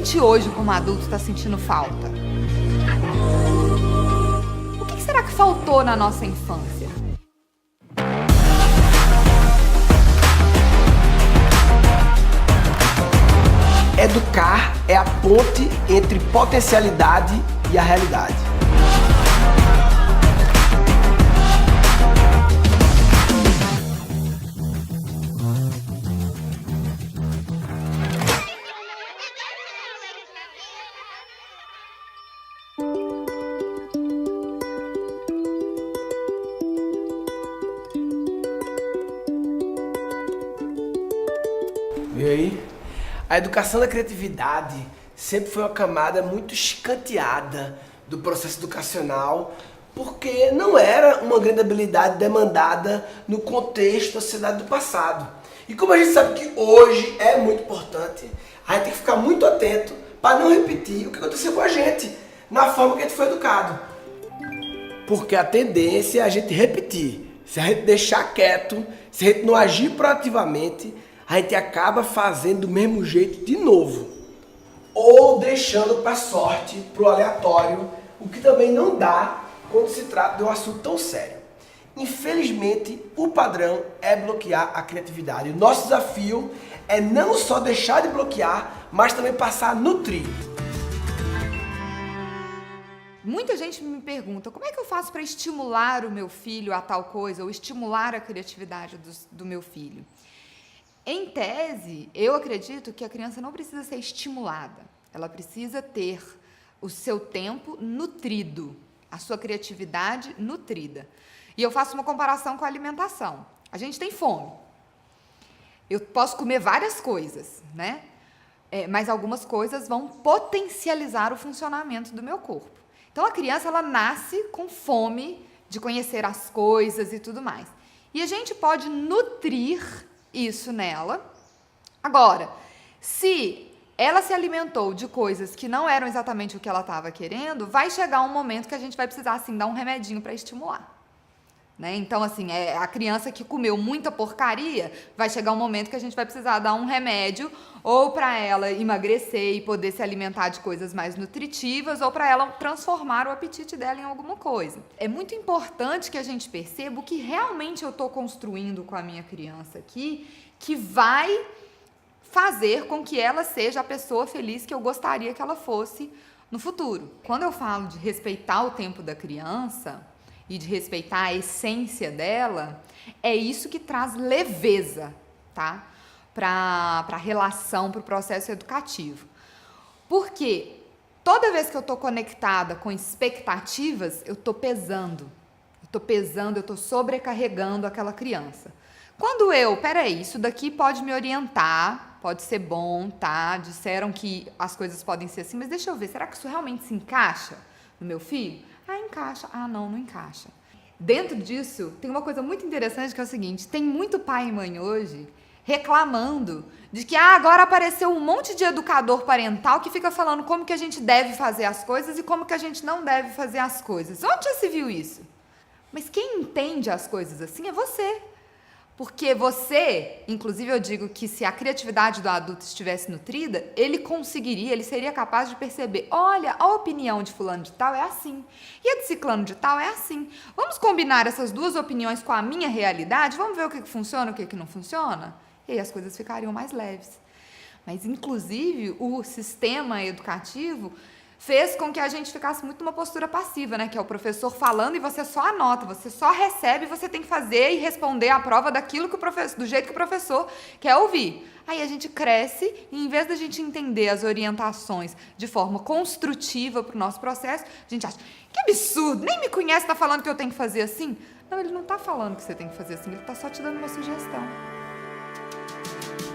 gente hoje, como adulto, está sentindo falta? O que será que faltou na nossa infância? Educar é a ponte entre potencialidade e a realidade. E aí? A educação da criatividade sempre foi uma camada muito escanteada do processo educacional, porque não era uma grande habilidade demandada no contexto da sociedade do passado. E como a gente sabe que hoje é muito importante, a gente tem que ficar muito atento para não repetir o que aconteceu com a gente, na forma que a gente foi educado. Porque a tendência é a gente repetir. Se a gente deixar quieto, se a gente não agir proativamente, a gente acaba fazendo do mesmo jeito de novo. Ou deixando para a sorte, para o aleatório, o que também não dá quando se trata de um assunto tão sério. Infelizmente, o padrão é bloquear a criatividade. O nosso desafio é não só deixar de bloquear, mas também passar a nutrir. Muita gente me pergunta, como é que eu faço para estimular o meu filho a tal coisa, ou estimular a criatividade do meu filho? Em tese, eu acredito que a criança não precisa ser estimulada, ela precisa ter o seu tempo nutrido, a sua criatividade nutrida. E eu faço uma comparação com a alimentação. A gente tem fome. Eu posso comer várias coisas, né? Mas algumas coisas vão potencializar o funcionamento do meu corpo. Então, a criança, ela nasce com fome de conhecer as coisas e tudo mais. E a gente pode nutrir isso nela. Agora, se ela se alimentou de coisas que não eram exatamente o que ela estava querendo, vai chegar um momento que a gente vai precisar, assim, dar um remedinho para estimular. Né? Então, assim, a criança que comeu muita porcaria, vai chegar um momento que a gente vai precisar dar um remédio ou para ela emagrecer e poder se alimentar de coisas mais nutritivas ou para ela transformar o apetite dela em alguma coisa. É muito importante que a gente perceba o que realmente eu estou construindo com a minha criança aqui, que vai fazer com que ela seja a pessoa feliz que eu gostaria que ela fosse no futuro. Quando eu falo de respeitar o tempo da criança e de respeitar a essência dela, é isso que traz leveza, tá? Para a relação, para o processo educativo. Porque toda vez que eu estou conectada com expectativas, eu estou pesando, eu estou sobrecarregando aquela criança. Quando peraí, isso daqui pode me orientar, pode ser bom, tá? Disseram que as coisas podem ser assim, mas deixa eu ver, será que isso realmente se encaixa no meu filho? Ah, encaixa. Ah, não encaixa. Dentro disso, tem uma coisa muito interessante que é o seguinte, tem muito pai e mãe hoje reclamando de que agora apareceu um monte de educador parental que fica falando como que a gente deve fazer as coisas e como que a gente não deve fazer as coisas. Onde já se viu isso? Mas quem entende as coisas assim é você. Porque você, inclusive eu digo que se a criatividade do adulto estivesse nutrida, ele seria capaz de perceber, olha, a opinião de fulano de tal é assim, e a de ciclano de tal é assim. Vamos combinar essas duas opiniões com a minha realidade? Vamos ver o que funciona, o que não funciona? E aí as coisas ficariam mais leves. Mas, inclusive, o sistema educativo fez com que a gente ficasse muito numa postura passiva, né? Que é o professor falando e você só anota, você só recebe, você tem que fazer e responder a prova daquilo que do jeito que o professor quer ouvir. Aí a gente cresce e, em vez da gente entender as orientações de forma construtiva para o nosso processo, a gente acha, que absurdo, nem me conhece, tá falando que eu tenho que fazer assim? Não, ele não tá falando que você tem que fazer assim, ele tá só te dando uma sugestão.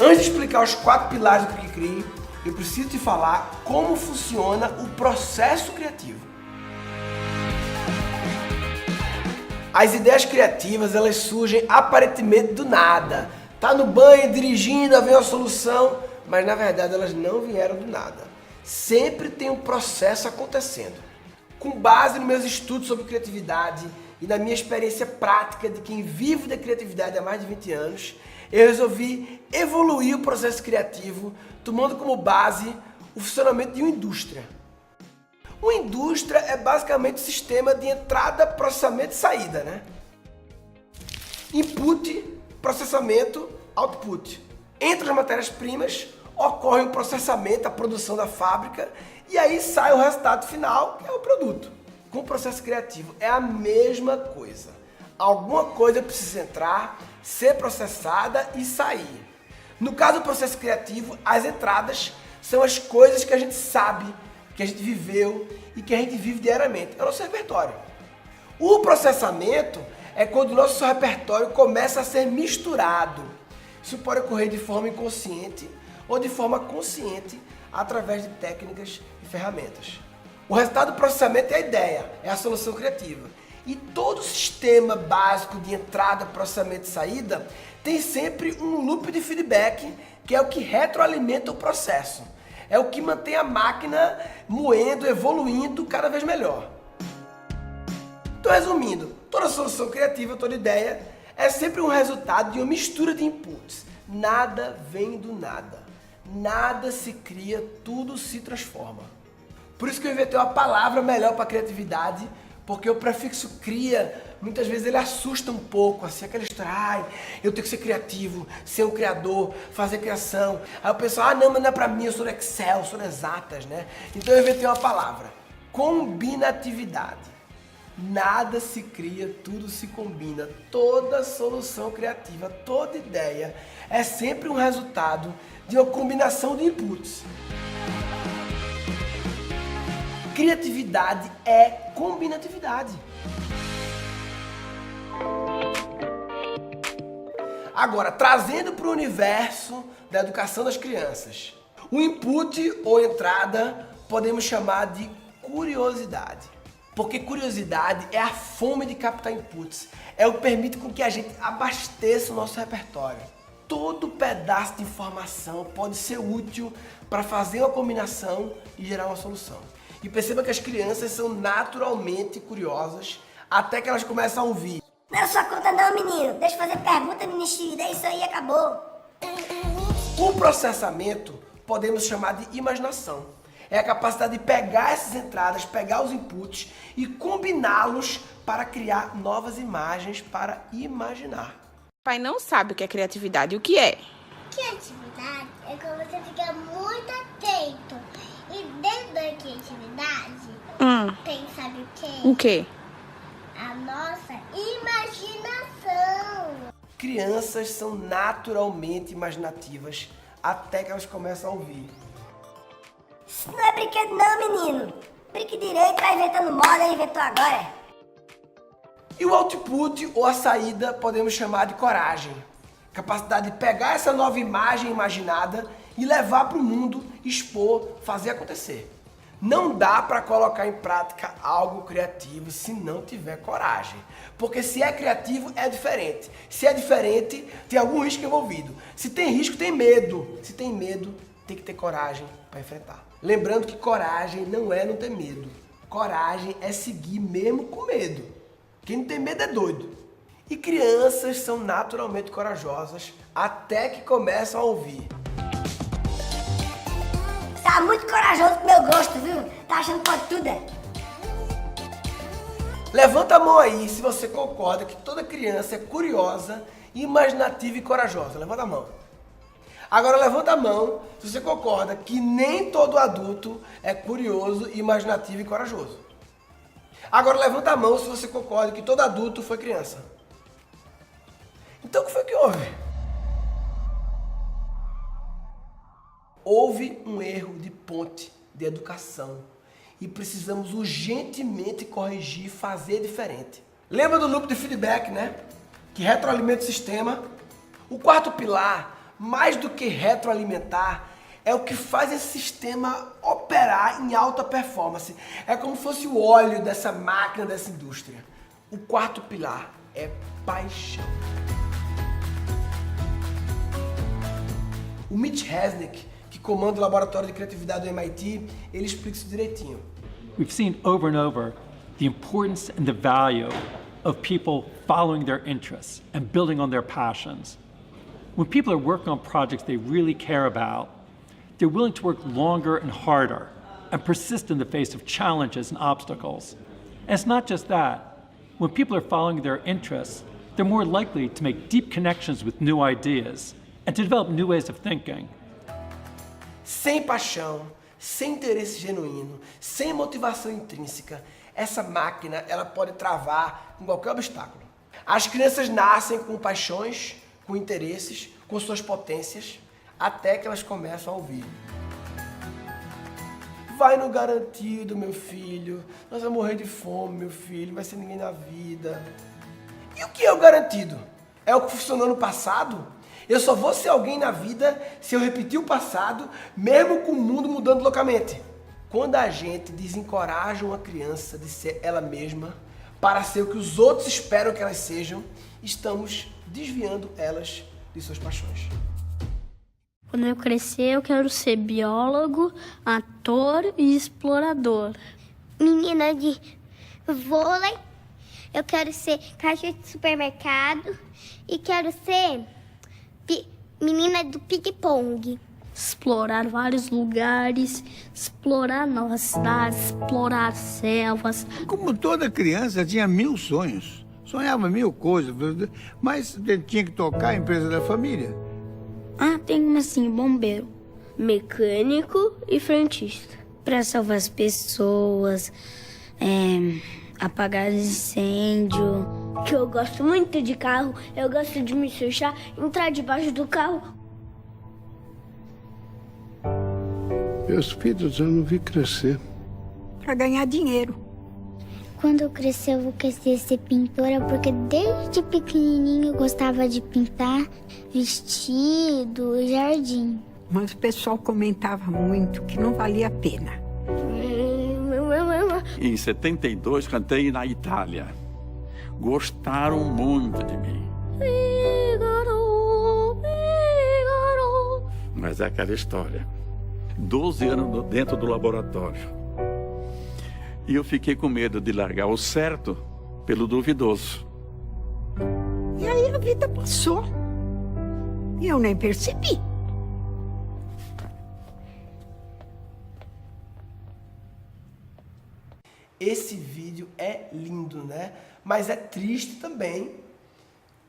Antes de explicar os 4 pilares do Cri-Cri, eu preciso te falar como funciona o processo criativo. As ideias criativas, elas surgem aparentemente do nada. Tá no banho, dirigindo, vem uma solução, mas na verdade elas não vieram do nada. Sempre tem um processo acontecendo. Com base nos meus estudos sobre criatividade e na minha experiência prática de quem vive da criatividade há mais de 20 anos, eu resolvi evoluir o processo criativo, tomando como base o funcionamento de uma indústria. Uma indústria é basicamente um sistema de entrada, processamento e saída, né? Input, processamento, output. Entre as matérias-primas, ocorre o processamento, a produção da fábrica, e aí sai o resultado final, que é o produto. Com o processo criativo é a mesma coisa. Alguma coisa precisa entrar, ser processada e sair. No caso do processo criativo, as entradas são as coisas que a gente sabe, que a gente viveu e que a gente vive diariamente. É o nosso repertório. O processamento é quando o nosso repertório começa a ser misturado. Isso pode ocorrer de forma inconsciente ou de forma consciente através de técnicas e ferramentas. O resultado do processamento é a ideia, é a solução criativa. E todo sistema básico de entrada, processamento e saída tem sempre um loop de feedback, que é o que retroalimenta o processo. É o que mantém a máquina moendo, evoluindo cada vez melhor. Então, resumindo, toda solução criativa, toda ideia é sempre um resultado de uma mistura de inputs. Nada vem do nada. Nada se cria, tudo se transforma. Por isso que eu inventei uma palavra melhor para criatividade, porque o prefixo cria, muitas vezes ele assusta um pouco, assim, aquela história, eu tenho que ser criativo, ser um criador, fazer criação. Aí o pessoal, não, mas não é pra mim, eu sou do Excel, eu sou das exatas, né? Então eu inventei uma palavra, combinatividade. Nada se cria, tudo se combina. Toda solução criativa, toda ideia é sempre um resultado de uma combinação de inputs. Criatividade é combinatividade. Agora, trazendo para o universo da educação das crianças, o input ou entrada podemos chamar de curiosidade. Porque curiosidade é a fome de captar inputs, é o que permite com que a gente abasteça o nosso repertório. Todo pedaço de informação pode ser útil para fazer uma combinação e gerar uma solução. E perceba que as crianças são naturalmente curiosas até que elas começam a ouvir. Não é sua conta não, menino. Deixa eu fazer pergunta, ministro, é isso aí, acabou. O processamento podemos chamar de imaginação. É a capacidade de pegar essas entradas, pegar os inputs e combiná-los para criar novas imagens para imaginar. Pai não sabe o que é criatividade. O que é? Criatividade é quando você fica muito atento. E dentro da criatividade tem, sabe o quê? O quê? A nossa imaginação. Crianças são naturalmente imaginativas até que elas começam a ouvir. Isso não é brinquedo não, menino. Brinque direito, tá inventando moda, inventou agora. E o output ou a saída podemos chamar de coragem. Capacidade de pegar essa nova imagem imaginada e levar para o mundo, expor, fazer acontecer. Não dá para colocar em prática algo criativo se não tiver coragem. Porque se é criativo, é diferente. Se é diferente, tem algum risco envolvido. Se tem risco, tem medo. Se tem medo, tem que ter coragem para enfrentar. Lembrando que coragem não é não ter medo. Coragem é seguir mesmo com medo. Quem não tem medo é doido. E crianças são naturalmente corajosas até que começam a ouvir. Tá muito corajoso pro meu gosto, viu? Tá achando que pode tudo, é? Levanta a mão aí se você concorda que toda criança é curiosa, imaginativa e corajosa. Levanta a mão. Agora levanta a mão se você concorda que nem todo adulto é curioso, imaginativo e corajoso. Agora levanta a mão se você concorda que todo adulto foi criança. Então o que foi que houve? Houve um erro de ponte de educação e precisamos urgentemente corrigir e fazer diferente. Lembra do loop de feedback, né? Que retroalimenta o sistema. O quarto pilar, mais do que retroalimentar, é o que faz esse sistema operar em alta performance. É como se fosse o óleo dessa máquina, dessa indústria. O quarto pilar é paixão. O Mitch Resnick, que comanda o laboratório de criatividade do MIT, ele explica isso direitinho. We've seen over and over the importance and the value of people following their interests and building on their passions. When people are working on projects they really care about, they're willing to work longer and harder and persist in the face of challenges and obstacles. And it's not just that. When people are following their interests, they're more likely to make deep connections with new ideas and to develop new ways of thinking. Sem paixão, sem interesse genuíno, sem motivação intrínseca, essa máquina ela pode travar com qualquer obstáculo. As crianças nascem com paixões, com interesses, com suas potências, até que elas começam a ouvir. Vai no garantido, meu filho. Nós vamos morrer de fome, meu filho. Não vai ser ninguém na vida. E o que é o garantido? É o que funcionou no passado? Eu só vou ser alguém na vida se eu repetir o passado, mesmo com o mundo mudando loucamente. Quando a gente desencoraja uma criança de ser ela mesma para ser o que os outros esperam que elas sejam, estamos desviando elas de suas paixões. Quando eu crescer, eu quero ser biólogo, ator e explorador. Menina de vôlei, eu quero ser caixa de supermercado e quero ser menina do ping-pong. Explorar vários lugares, explorar novas cidades, explorar selvas. Como toda criança, tinha 1000 sonhos. Sonhava 1000 coisas, mas tinha que tocar a empresa da família. Ah, tem uma assim, bombeiro, mecânico e frentista. Para salvar as pessoas, apagar incêndio. Que eu gosto muito de carro, eu gosto de me sujar, entrar debaixo do carro. Meus filhos eu não vi crescer. Para ganhar dinheiro. Quando eu crescer, eu vou querer ser pintora, porque desde pequenininho eu gostava de pintar vestido e jardim. Mas o pessoal comentava muito que não valia a pena. Em 72, cantei na Itália. Gostaram muito de mim. Mas é aquela história. 12 anos dentro do laboratório. E eu fiquei com medo de largar o certo pelo duvidoso. E aí a vida passou. E eu nem percebi. Esse vídeo é lindo, né? Mas é triste também.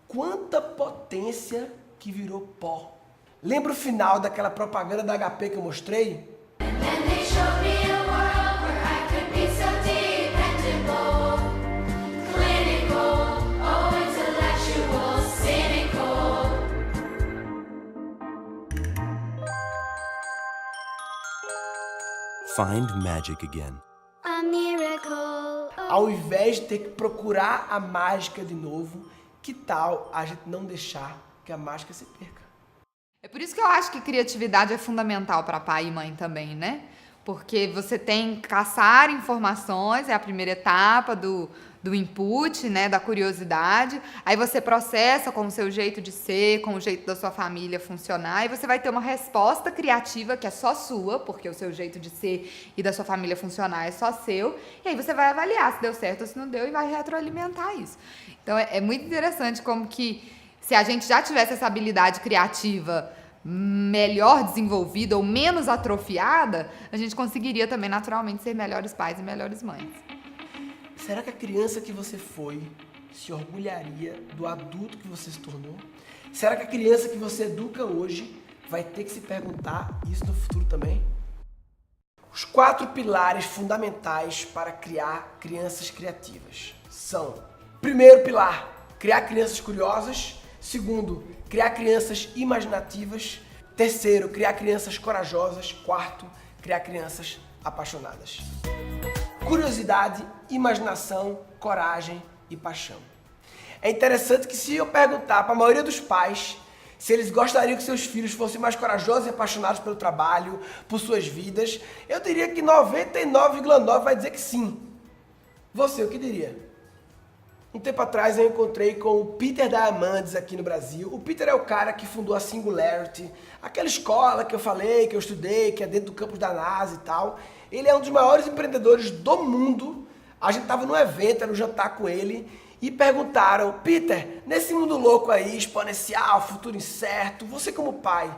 Quanta potência que virou pó. Lembra o final daquela propaganda da HP que eu mostrei? Find magic again. A miracle. Ao invés de ter que procurar a mágica de novo, que tal a gente não deixar que a mágica se perca? É por isso que eu acho que criatividade é fundamental para pai e mãe também, né? Porque você tem que caçar informações, é a primeira etapa do input, né, da curiosidade. Aí você processa com o seu jeito de ser, com o jeito da sua família funcionar, e você vai ter uma resposta criativa que é só sua, porque o seu jeito de ser e da sua família funcionar é só seu. E aí você vai avaliar se deu certo ou se não deu e vai retroalimentar isso. Então é muito interessante como que se a gente já tivesse essa habilidade criativa melhor desenvolvida ou menos atrofiada, a gente conseguiria também naturalmente ser melhores pais e melhores mães. Será que a criança que você foi se orgulharia do adulto que você se tornou? Será que a criança que você educa hoje vai ter que se perguntar isso no futuro também? Os 4 pilares fundamentais para criar crianças criativas são: primeiro pilar, criar crianças curiosas. Segundo, criar crianças imaginativas. Terceiro, criar crianças corajosas. Quarto, criar crianças apaixonadas. Curiosidade, imaginação, coragem e paixão. É interessante que se eu perguntar para a maioria dos pais se eles gostariam que seus filhos fossem mais corajosos e apaixonados pelo trabalho, por suas vidas, eu diria que 99,9% vai dizer que sim. Você, o que diria? Um tempo atrás eu encontrei com o Peter Diamandis aqui no Brasil. O Peter é o cara que fundou a Singularity, aquela escola que eu falei, que eu estudei, que é dentro do campus da NASA e tal. Ele é um dos maiores empreendedores do mundo. A gente estava num evento, era um jantar com ele, e perguntaram: Peter, nesse mundo louco aí, exponencial, futuro incerto, você como pai,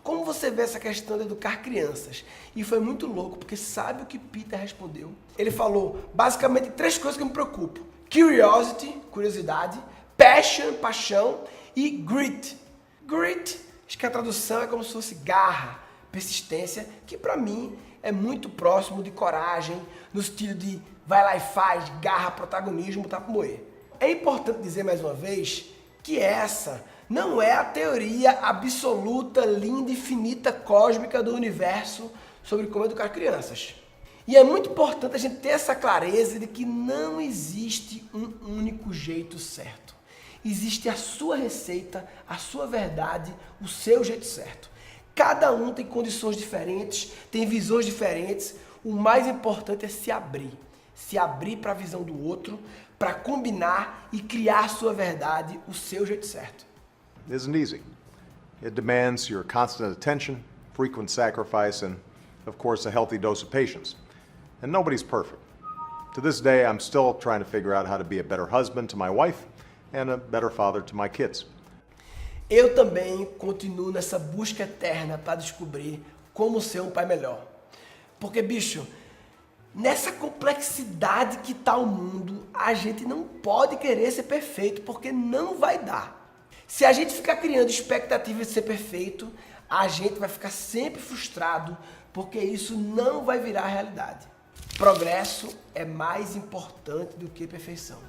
como você vê essa questão de educar crianças? E foi muito louco, porque sabe o que Peter respondeu? Ele falou basicamente 3 coisas que me preocupam. Curiosity, curiosidade, passion, paixão e grit. Grit, acho que a tradução é como se fosse garra, persistência, que pra mim é muito próximo de coragem, no sentido de vai lá e faz, garra, protagonismo, tá pra moer. É importante dizer mais uma vez que essa não é a teoria absoluta, linda, infinita, cósmica do universo sobre como educar crianças. E é muito importante a gente ter essa clareza de que não existe um único jeito certo. Existe a sua receita, a sua verdade, o seu jeito certo. Cada um tem condições diferentes, tem visões diferentes. O mais importante é se abrir para a visão do outro, para combinar e criar a sua verdade, o seu jeito certo. It isn't easy. It demands your constant attention, frequent sacrifice, and, of course, a healthy dose of patience. And nobody's perfect. To this day, I'm still trying to figure out how to be a better husband to my wife and a better father to my kids. Eu também continuo nessa busca eterna para descobrir como ser um pai melhor. Porque, bicho, nessa complexidade que está o mundo, a gente não pode querer ser perfeito, porque não vai dar. Se a gente ficar criando expectativa de ser perfeito, a gente vai ficar sempre frustrado, porque isso não vai virar realidade. Progresso é mais importante do que perfeição.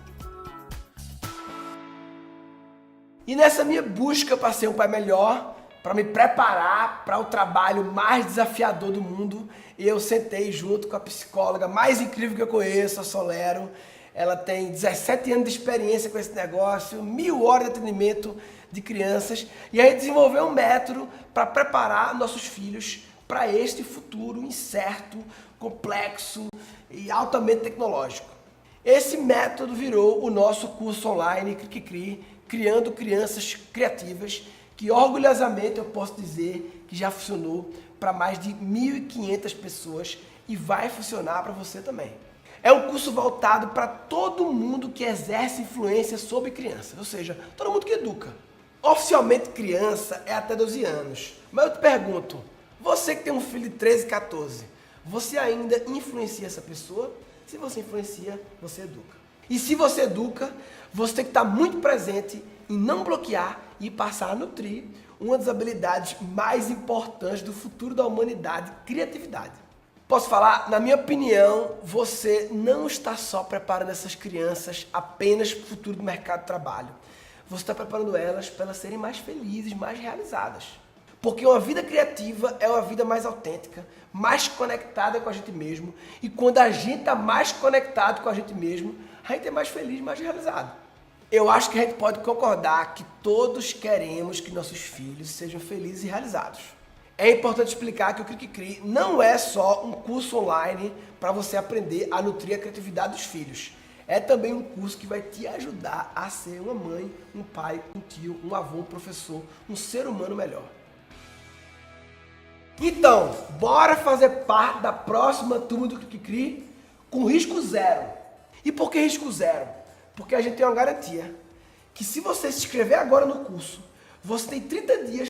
E nessa minha busca para ser um pai melhor, para me preparar para o trabalho mais desafiador do mundo, eu sentei junto com a psicóloga mais incrível que eu conheço, a Solero. Ela tem 17 anos de experiência com esse negócio, 1000 horas de atendimento de crianças, e a gente desenvolveu um método para preparar nossos filhos para este futuro incerto, complexo e altamente tecnológico. Esse método virou o nosso curso online Cri, Criando Crianças Criativas, que orgulhosamente eu posso dizer que já funcionou para mais de 1.500 pessoas e vai funcionar para você também. É um curso voltado para todo mundo que exerce influência sobre crianças, ou seja, todo mundo que educa. Oficialmente criança é até 12 anos, mas eu te pergunto, você que tem um filho de 13, 14, você ainda influencia essa pessoa? Se você influencia, você educa. E se você educa, você tem que estar muito presente em não bloquear e passar a nutrir uma das habilidades mais importantes do futuro da humanidade, criatividade. Posso falar? Na minha opinião, você não está só preparando essas crianças apenas para o futuro do mercado de trabalho. Você está preparando elas para elas serem mais felizes, mais realizadas. Porque uma vida criativa é uma vida mais autêntica, mais conectada com a gente mesmo. E quando a gente está mais conectado com a gente mesmo, a gente é mais feliz, mais realizado. Eu acho que a gente pode concordar que todos queremos que nossos filhos sejam felizes e realizados. É importante explicar que o Cri não é só um curso online para você aprender a nutrir a criatividade dos filhos. É também um curso que vai te ajudar a ser uma mãe, um pai, um tio, um avô, um professor, um ser humano melhor. Então, bora fazer parte da próxima turma do Cri com risco zero. E por que risco zero? Porque a gente tem uma garantia que se você se inscrever agora no curso, você tem 30 dias